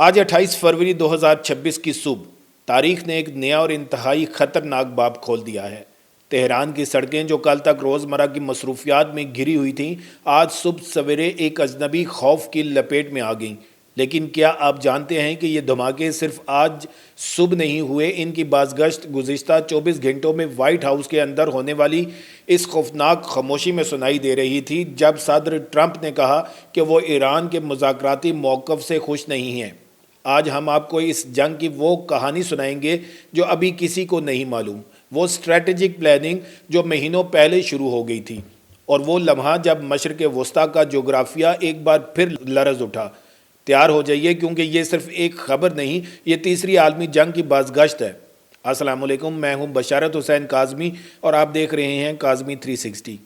آج 28 فروری 2026 کی صبح تاریخ نے ایک نیا اور انتہائی خطرناک باب کھول دیا ہے۔ تہران کی سڑکیں جو کل تک روزمرہ کی مصروفیات میں گھری ہوئی تھیں، آج صبح سویرے ایک اجنبی خوف کی لپیٹ میں آ گئیں۔ لیکن کیا آپ جانتے ہیں کہ یہ دھماکے صرف آج صبح نہیں ہوئے؟ ان کی بازگشت گزشتہ 24 گھنٹوں میں وائٹ ہاؤس کے اندر ہونے والی اس خوفناک خاموشی میں سنائی دے رہی تھی، جب صدر ٹرمپ نے کہا کہ وہ ایران کے مذاکراتی موقف سے خوش نہیں ہیں۔ آج ہم آپ کو اس جنگ کی وہ کہانی سنائیں گے جو ابھی کسی کو نہیں معلوم، وہ اسٹریٹجک پلاننگ جو مہینوں پہلے شروع ہو گئی تھی، اور وہ لمحہ جب مشرق وسطیٰ کا جغرافیہ ایک بار پھر لرز اٹھا۔ تیار ہو جائیے، کیونکہ یہ صرف ایک خبر نہیں، یہ تیسری عالمی جنگ کی بازگشت ہے۔ السلام علیکم، میں ہوں بشارت حسین کاظمی اور آپ دیکھ رہے ہیں کاظمی 360۔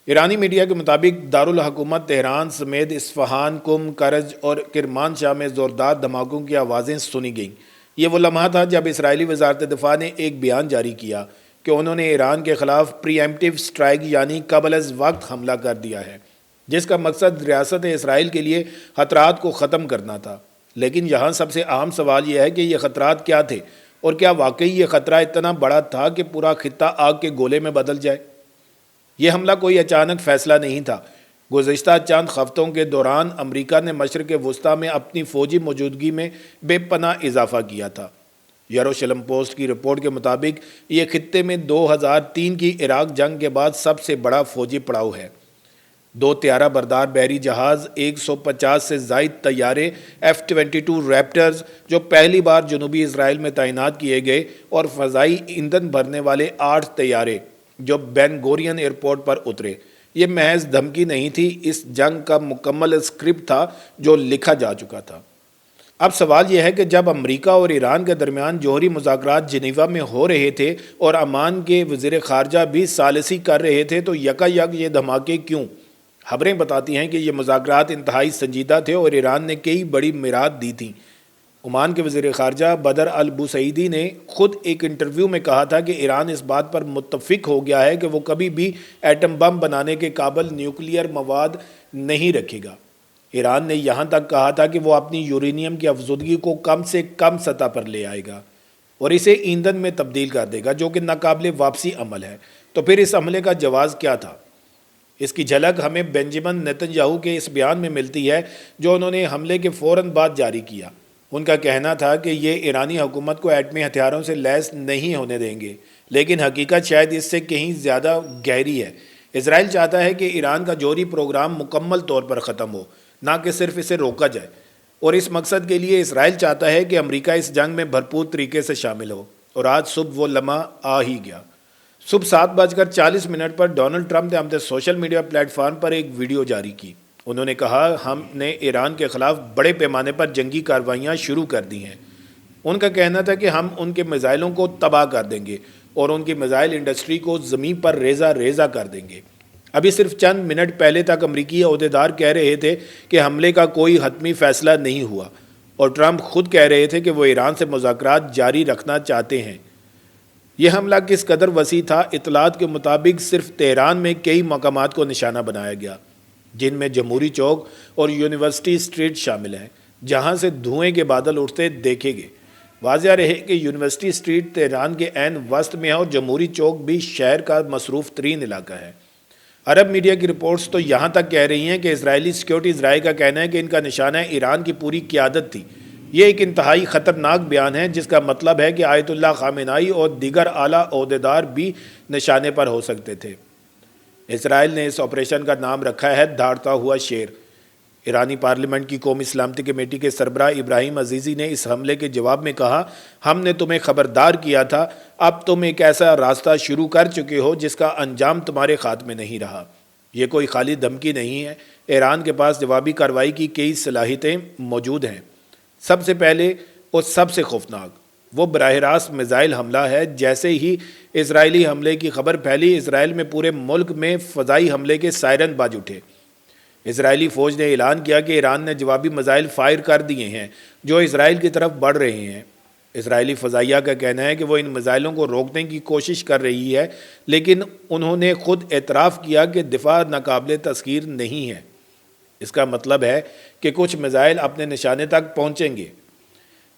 ایرانی میڈیا کے مطابق دارالحکومت تہران سمیت اصفہان، قم، کرج اور کرمانشاہ میں زوردار دھماکوں کی آوازیں سنی گئیں۔ یہ وہ لمحہ تھا جب اسرائیلی وزارت دفاع نے ایک بیان جاری کیا کہ انہوں نے ایران کے خلاف پری ایمپٹیو سٹرائیک یعنی قبل از وقت حملہ کر دیا ہے، جس کا مقصد ریاست اسرائیل کے لیے خطرات کو ختم کرنا تھا۔ لیکن یہاں سب سے اہم سوال یہ ہے کہ یہ خطرات کیا تھے، اور کیا واقعی یہ خطرہ اتنا بڑا تھا کہ پورا خطہ آگ کے گولے میں بدل جائے؟ یہ حملہ کوئی اچانک فیصلہ نہیں تھا۔ گزشتہ چند ہفتوں کے دوران امریکہ نے مشرق وسطیٰ میں اپنی فوجی موجودگی میں بے پناہ اضافہ کیا تھا۔ یروشلم پوسٹ کی رپورٹ کے مطابق یہ خطے میں 2003 کی عراق جنگ کے بعد سب سے بڑا فوجی پڑاؤ ہے۔ 2 طیارہ بردار بحری جہاز، 150 سے زائد طیارے F-22 ریپٹرز جو پہلی بار جنوبی اسرائیل میں تعینات کیے گئے، اور فضائی ایندھن بھرنے والے 8 طیارے جو بین گورین ایئرپورٹ پر اترے۔ یہ محض دھمکی نہیں تھی، اس جنگ کا مکمل اسکرپٹ تھا جو لکھا جا چکا تھا۔ اب سوال یہ ہے کہ جب امریکہ اور ایران کے درمیان جوہری مذاکرات جنیوا میں ہو رہے تھے اور عمان کے وزیر خارجہ بھی ثالثی کر رہے تھے، تو یکایک یہ دھماکے کیوں؟ خبریں بتاتی ہیں کہ یہ مذاکرات انتہائی سنجیدہ تھے اور ایران نے کئی بڑی میعاد دی تھیں۔ عمان کے وزیر خارجہ بدر البوسعیدی نے خود ایک انٹرویو میں کہا تھا کہ ایران اس بات پر متفق ہو گیا ہے کہ وہ کبھی بھی ایٹم بم بنانے کے قابل نیوکلیئر مواد نہیں رکھے گا۔ ایران نے یہاں تک کہا تھا کہ وہ اپنی یورینیم کی افزودگی کو کم سے کم سطح پر لے آئے گا اور اسے ایندھن میں تبدیل کر دے گا، جو کہ ناقابل واپسی عمل ہے۔ تو پھر اس حملے کا جواز کیا تھا؟ اس کی جھلک ہمیں بنجمن نیتن یاہو کے اس بیان میں ملتی ہے جو انہوں نے حملے کے فوراً بعد جاری کیا۔ ان کا کہنا تھا کہ یہ ایرانی حکومت کو ایٹمی ہتھیاروں سے لیس نہیں ہونے دیں گے، لیکن حقیقت شاید اس سے کہیں زیادہ گہری ہے۔ اسرائیل چاہتا ہے کہ ایران کا جوہری پروگرام مکمل طور پر ختم ہو، نہ کہ صرف اسے روکا جائے، اور اس مقصد کے لیے اسرائیل چاہتا ہے کہ امریکہ اس جنگ میں بھرپور طریقے سے شامل ہو، اور آج صبح وہ لمحہ آ ہی گیا۔ صبح 7:40 پر ڈونلڈ ٹرمپ نے اپنے سوشل میڈیا پلیٹ فارم پر ایک ویڈیو جاری کی۔ انہوں نے کہا، ہم نے ایران کے خلاف بڑے پیمانے پر جنگی کارروائیاں شروع کر دی ہیں۔ ان کا کہنا تھا کہ ہم ان کے میزائلوں کو تباہ کر دیں گے اور ان کی میزائل انڈسٹری کو زمین پر ریزہ ریزہ کر دیں گے۔ ابھی صرف چند منٹ پہلے تک امریکی عہدیدار کہہ رہے تھے کہ حملے کا کوئی حتمی فیصلہ نہیں ہوا، اور ٹرمپ خود کہہ رہے تھے کہ وہ ایران سے مذاکرات جاری رکھنا چاہتے ہیں۔ یہ حملہ کس قدر وسیع تھا؟ اطلاعات کے مطابق صرف تہران میں کئی مقامات کو نشانہ بنایا گیا، جن میں جمہوری چوک اور یونیورسٹی اسٹریٹ شامل ہیں، جہاں سے دھوئیں کے بادل اٹھتے دیکھے گئے۔ واضح رہے کہ یونیورسٹی اسٹریٹ تہران کے عین وسط میں ہے، اور جمہوری چوک بھی شہر کا مصروف ترین علاقہ ہے۔ عرب میڈیا کی رپورٹس تو یہاں تک کہہ رہی ہیں کہ اسرائیلی سیکیورٹی ذرائع کا کہنا ہے کہ ان کا نشانہ ایران کی پوری قیادت تھی۔ یہ ایک انتہائی خطرناک بیان ہے، جس کا مطلب ہے کہ آیت اللہ خامنائی اور دیگر اعلیٰ عہدیدار بھی نشانے پر ہو سکتے تھے۔ اسرائیل نے اس آپریشن کا نام رکھا ہے دھاڑتا ہوا شیر۔ ایرانی پارلیمنٹ کی قومی سلامتی کمیٹی کے سربراہ ابراہیم عزیزی نے اس حملے کے جواب میں کہا، ہم نے تمہیں خبردار کیا تھا، اب تم ایک ایسا راستہ شروع کر چکے ہو جس کا انجام تمہارے ہاتھ میں نہیں رہا۔ یہ کوئی خالی دھمکی نہیں ہے، ایران کے پاس جوابی کارروائی کی کئی صلاحیتیں موجود ہیں۔ سب سے پہلے اور سب سے خوفناک وہ براہ راست میزائل حملہ ہے۔ جیسے ہی اسرائیلی حملے کی خبر پھیلی، اسرائیل میں پورے ملک میں فضائی حملے کے سائرن بج اٹھے۔ اسرائیلی فوج نے اعلان کیا کہ ایران نے جوابی میزائل فائر کر دیے ہیں جو اسرائیل کی طرف بڑھ رہے ہیں۔ اسرائیلی فضائیہ کا کہنا ہے کہ وہ ان میزائلوں کو روکنے کی کوشش کر رہی ہے، لیکن انہوں نے خود اعتراف کیا کہ دفاع ناقابل تسخیر نہیں ہے۔ اس کا مطلب ہے کہ کچھ میزائل اپنے نشانے تک پہنچیں گے،